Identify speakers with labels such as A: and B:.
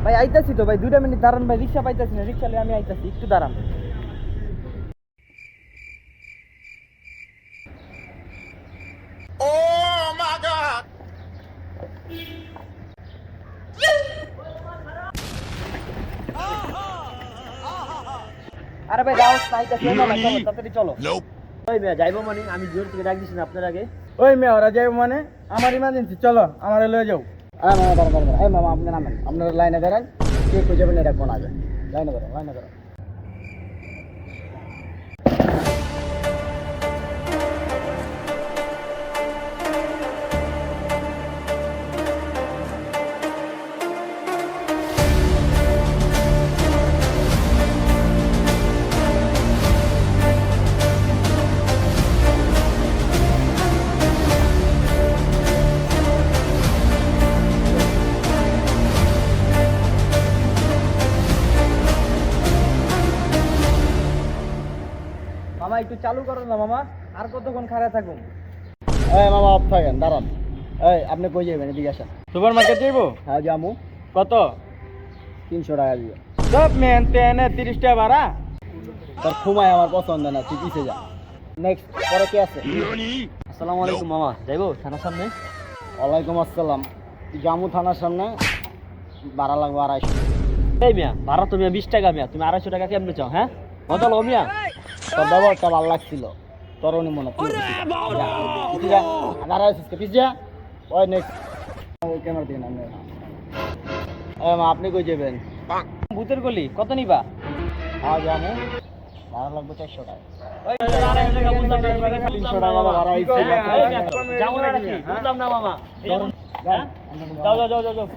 A: ভাই আইতাছি তো ভাই, 2টা মিনিট দাঁড়ান ভাই, রিক্সা পাইতাছি না, রিক্সা নিয়ে আমি আইতাছি, একটু দাঁড়ান। আরে ভাই রাউস আইতাছি না, চলো তাড়াতাড়ি চলো। ওই মেয়ে যাইবো মানে আমি জোর থেকে ডাক দিছি না আপনার আগে।
B: ওই মেয়ে ওরা যাইব মানে আমার ইমার্জেন্সি, চলো আমার লয়ে যাও।
A: মামা দাঁড়ান দাঁড়ান, এই মামা আপনি নামেন, আপনার লাইনে দাঁড়ান, কে কই যাবেন এটা কোন আগে, লাইনে দাঁড়ান লাইনে দাঁড়ান। মামা একটু চালু করো না মামা, আর কতক্ষণ খাড়া থাকুন? এই মামা অফ থাকেন, দাঁড়ান। এই আপনি কই যাবেন, এদিকে আসেন।
B: সুপার মার্কেট যাইবো?
A: হ্যাঁ যামু।
B: কত?
A: 300 টাকা দিও।
B: সব মেন তেনে 30 টাকা ভাড়া।
A: তোর ঘুমায় আমার পছন্দ না, তুই পিছে যা। নেক্সট পরে কে আছে? আসসালামু আলাইকুম মামা, যাইবো থানার সামনে? ওয়ালাইকুম আসসালাম। জামু থানার সামনে, ভাড়া লাগবে 250। এই মিয়া ভাড়া তো মিয়া 20 টাকা, মিয়া তুমি 250 টাকা কেমনে চাও? হ্যাঁ মজা লো মিয়া, তোর ব্যবহারটা ভালো লাগছিল, তোর উনি মনে ওই নেক্সট ক্যামেরা দিন। আপনি কই যাবেন?
B: ভূতের গলি কত নিবা?
A: হ্যাঁ জামু, ভাড়া লাগবে 400 টাকা।
B: 300 টাকা ভাড়া হইছে।
A: যাও না নাকি? বুঝলাম না মামা।
B: যাও যাও যাও যাও।